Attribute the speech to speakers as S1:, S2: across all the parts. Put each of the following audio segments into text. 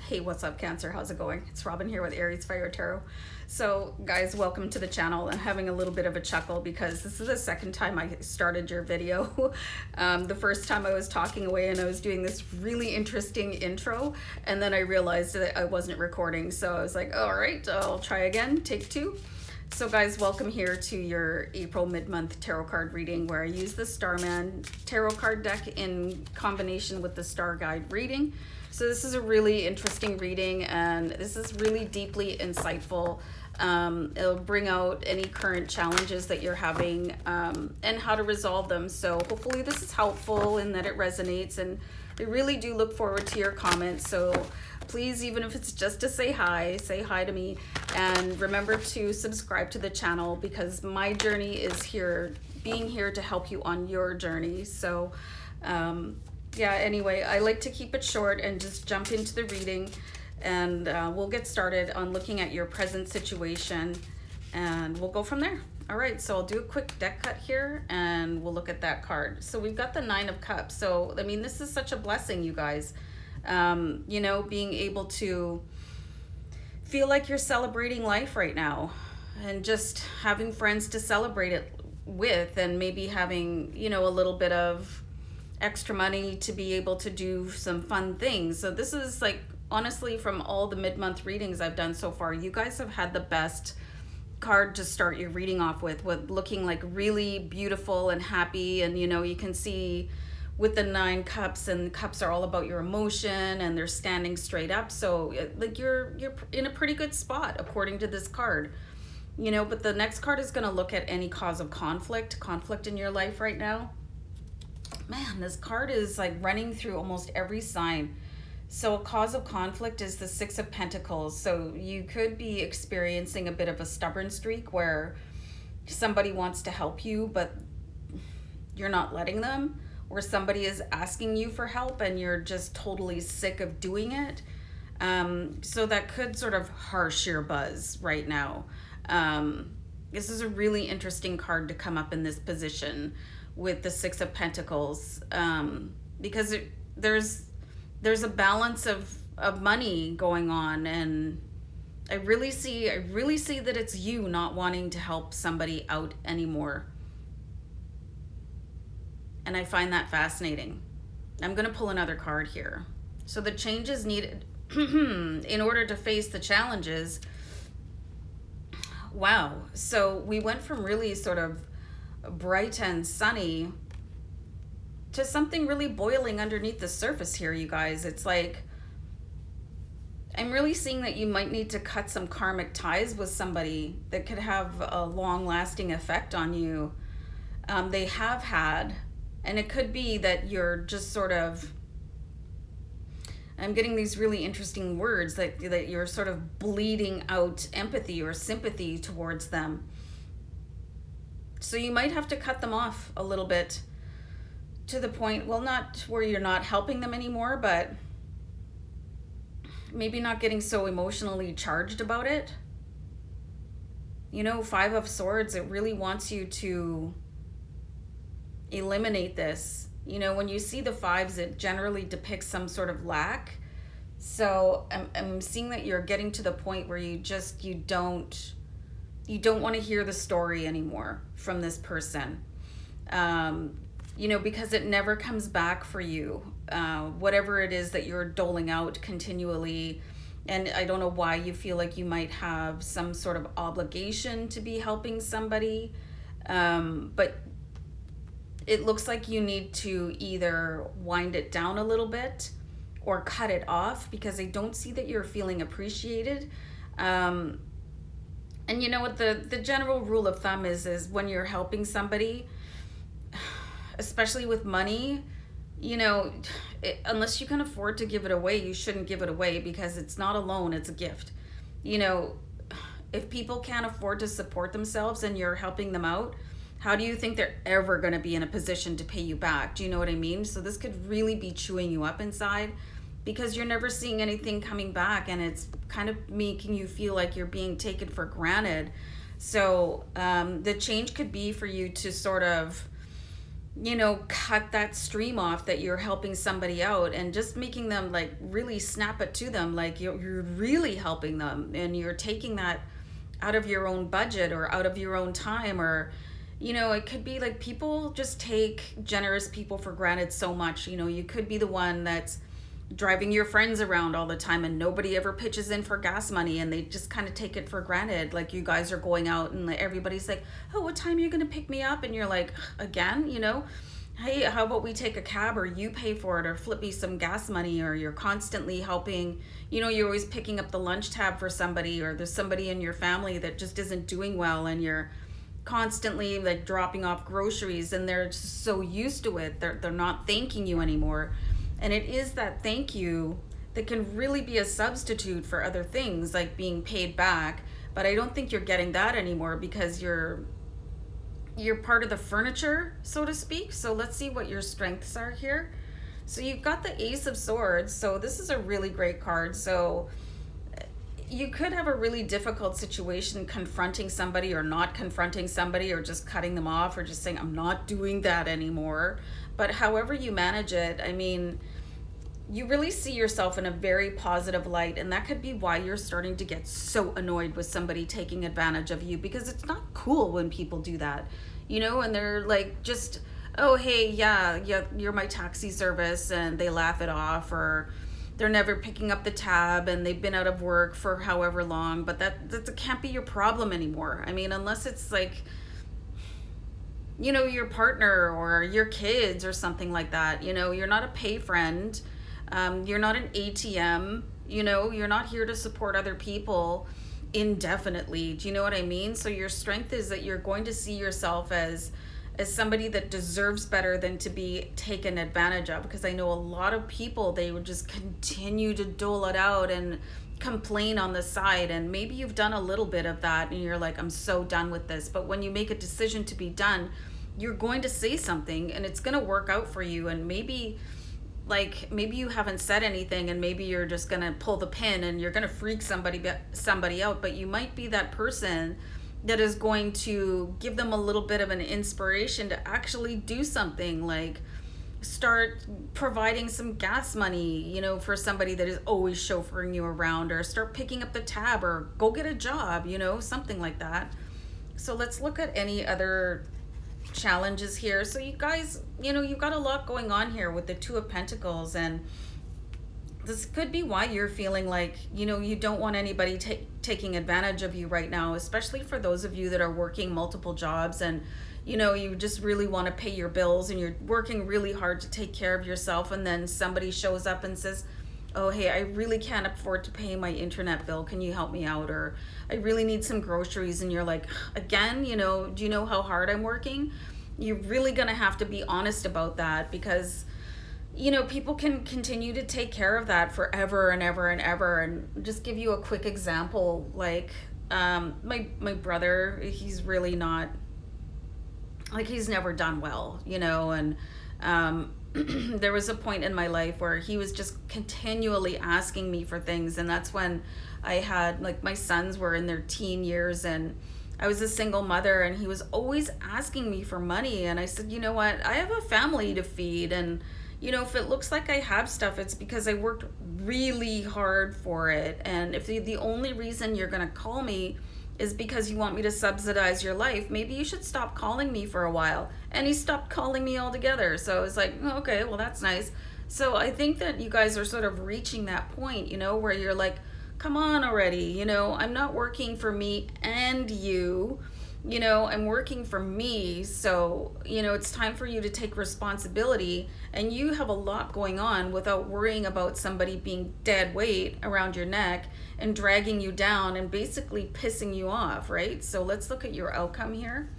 S1: Hey, what's up, Cancer? How's it going? It's Robin here with AriesFireTarot. So, guys, welcome to the channel. I'm having a little bit of a chuckle because this is the second time I started your video. The first time I was talking away and I was doing this really interesting intro, and then I realized that I wasn't recording. So I was like, all right, I'll try again, take two. So guys, welcome here to your April mid-month tarot card reading where I use the Starman tarot card deck in combination with the StarGuide reading. So this is a really interesting reading and this is really deeply insightful. It'll bring out any current challenges that you're having and how to resolve them. So hopefully this is helpful and that it resonates, and I really do look forward to your comments. So please, even if it's just to say hi to me, and remember to subscribe to the channel because my journey is being here to help you on your journey. So yeah, anyway, I like to keep it short and just jump into the reading, and we'll get started on looking at your present situation and we'll go from there. All right, so I'll do a quick deck cut here and we'll look at that card. So we've got the Nine of Cups. So, I mean, this is such a blessing, you guys. You know, being able to feel like you're celebrating life right now and just having friends to celebrate it with, and maybe having, you know, a little bit of extra money to be able to do some fun things. So this is like, honestly, from all the mid-month readings I've done so far, you guys have had the best card to start your reading off with looking like really beautiful and happy. And you know, you can see with the Nine Cups, and cups are all about your emotion and they're standing straight up. So like you're in a pretty good spot according to this card, you know. But the next card is going to look at any cause of conflict in your life right now. Man, this card is like running through almost every sign. So a cause of conflict is the Six of Pentacles. So you could be experiencing a bit of a stubborn streak where somebody wants to help you, but you're not letting them, or somebody is asking you for help and you're just totally sick of doing it. So that could sort of harsh your buzz right now. This is a really interesting card to come up in this position with the Six of Pentacles, because there's a balance of money going on, and I really see that it's you not wanting to help somebody out anymore. And I find that fascinating. I'm going to pull another card here. So the changes needed in order to face the challenges. Wow. So we went from really sort of bright and sunny to something really boiling underneath the surface here, you guys. It's like, I'm really seeing that you might need to cut some karmic ties with somebody that could have a long-lasting effect on you. They have had, and it could be that you're just sort of, I'm getting these really interesting words, that you're sort of bleeding out empathy or sympathy towards them. So you might have to cut them off a little bit, to the point, well, not where you're not helping them anymore, but maybe not getting so emotionally charged about it. You know, Five of Swords, it really wants you to eliminate this. You know, when you see the fives, it generally depicts some sort of lack. So I'm seeing that you're getting to the point where you don't want to hear the story anymore from this person. You know, because it never comes back for you, whatever it is that you're doling out continually. And I don't know why you feel like you might have some sort of obligation to be helping somebody, but it looks like you need to either wind it down a little bit or cut it off, because I don't see that you're feeling appreciated. And you know what, the general rule of thumb is when you're helping somebody, especially with money, you know, unless you can afford to give it away, you shouldn't give it away, because it's not a loan, it's a gift. You know, if people can't afford to support themselves and you're helping them out, how do you think they're ever going to be in a position to pay you back? Do you know what I mean? So this could really be chewing you up inside, because you're never seeing anything coming back, and it's kind of making you feel like you're being taken for granted. So the change could be for you to sort of you know, cut that stream off that you're helping somebody out, and just making them like really snap it to them like you're really helping them, and you're taking that out of your own budget or out of your own time. Or you know, it could be like people just take generous people for granted so much. You know, you could be the one that's driving your friends around all the time and nobody ever pitches in for gas money, and they just kind of take it for granted. Like you guys are going out and like, everybody's like, oh, what time are you going to pick me up? And you're like, again, you know, hey, how about we take a cab, or you pay for it, or flip me some gas money. Or you're constantly helping, you know, you're always picking up the lunch tab for somebody, or there's somebody in your family that just isn't doing well, and you're constantly like dropping off groceries, and they're just so used to it, they're not thanking you anymore. And it is that thank you that can really be a substitute for other things like being paid back. But I don't think you're getting that anymore, because you're part of the furniture, so to speak. So let's see what your strengths are here. So you've got the Ace of Swords. So this is a really great card. So you could have a really difficult situation confronting somebody or not confronting somebody, or just cutting them off, or just saying, I'm not doing that anymore. But however you manage it, I mean, you really see yourself in a very positive light. And that could be why you're starting to get so annoyed with somebody taking advantage of you, because it's not cool when people do that, you know, and they're like, just, oh, hey, yeah, you're my taxi service, and they laugh it off. Or they're never picking up the tab, and they've been out of work for however long. But that can't be your problem anymore. I mean, unless it's like, you know, your partner or your kids or something like that. You know, you're not a pay friend. You're not an ATM. You know, you're not here to support other people indefinitely. Do you know what I mean? So your strength is that you're going to see yourself as somebody that deserves better than to be taken advantage of. Because I know a lot of people, they would just continue to dole it out and complain on the side. And maybe you've done a little bit of that and you're like, I'm so done with this. But when you make a decision to be done, you're going to say something, and it's going to work out for you. And maybe you haven't said anything, and maybe you're just going to pull the pin and you're going to freak somebody out. But you might be that person that is going to give them a little bit of an inspiration to actually do something, like start providing some gas money, you know, for somebody that is always chauffeuring you around, or start picking up the tab, or go get a job, you know, something like that. So let's look at any other challenges here. So you guys, you know, you've got a lot going on here with the Two of Pentacles, and this could be why you're feeling like, you know, you don't want anybody taking advantage of you right now, especially for those of you that are working multiple jobs, and you know, you just really want to pay your bills, and you're working really hard to take care of yourself, and then somebody shows up and says, oh, hey, I really can't afford to pay my internet bill, can you help me out? Or I really need some groceries. And you're like, again, you know, do you know how hard I'm working? You're really gonna have to be honest about that, because you know, people can continue to take care of that forever and ever and ever. And just give you a quick example, like my brother, he's really not, like, he's never done well, you know. And there was a point in my life where he was just continually asking me for things, and that's when I had, like, my sons were in their teen years, and I was a single mother, and he was always asking me for money. And I said, you know what, I have a family to feed, and you know, if it looks like I have stuff, it's because I worked really hard for it. And if the only reason you're gonna call me is because you want me to subsidize your life, maybe you should stop calling me for a while. And he stopped calling me altogether. So I was like, oh, okay, well, that's nice. So I think that you guys are sort of reaching that point, you know, where you're like, come on already, you know, I'm not working for me and you know, I'm working for me. So, you know, it's time for you to take responsibility, and you have a lot going on without worrying about somebody being dead weight around your neck and dragging you down and basically pissing you off, right? So let's look at your outcome here.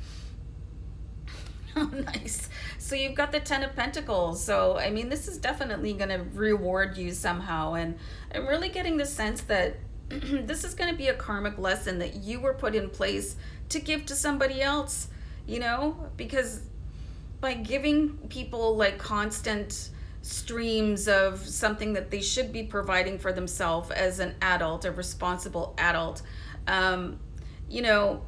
S1: Oh, nice. So you've got the Ten of Pentacles. So, I mean, this is definitely going to reward you somehow. And I'm really getting the sense that this is going to be a karmic lesson that you were put in place to give to somebody else, you know, because by giving people like constant streams of something that they should be providing for themselves as an adult, a responsible adult, you know,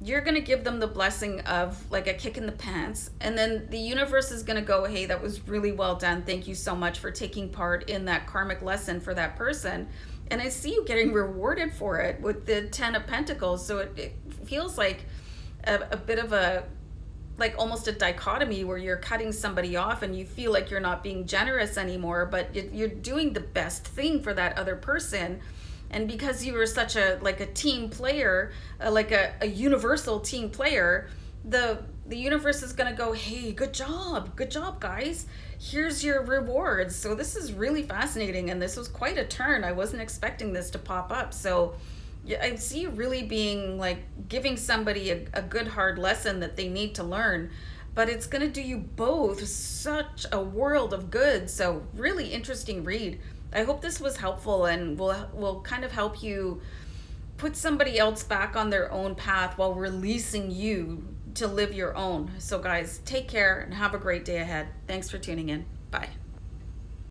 S1: you're going to give them the blessing of like a kick in the pants, and then the universe is going to go, hey, that was really well done, thank you so much for taking part in that karmic lesson for that person. And I see you getting rewarded for it with the 10 of Pentacles. So it feels like a bit of a, like almost a dichotomy where you're cutting somebody off and you feel like you're not being generous anymore, but you're doing the best thing for that other person. And because you were such a like a team player, like a universal team player, the universe is going to go, hey, good job guys, here's your rewards. So this is really fascinating, and this was quite a turn. I wasn't expecting this to pop up. So I see you really being like giving somebody a good hard lesson that they need to learn, but it's going to do you both such a world of good. So really interesting read. I hope this was helpful and will kind of help you put somebody else back on their own path while releasing you to live your own. So guys, take care and have a great day ahead. Thanks for tuning in. Bye.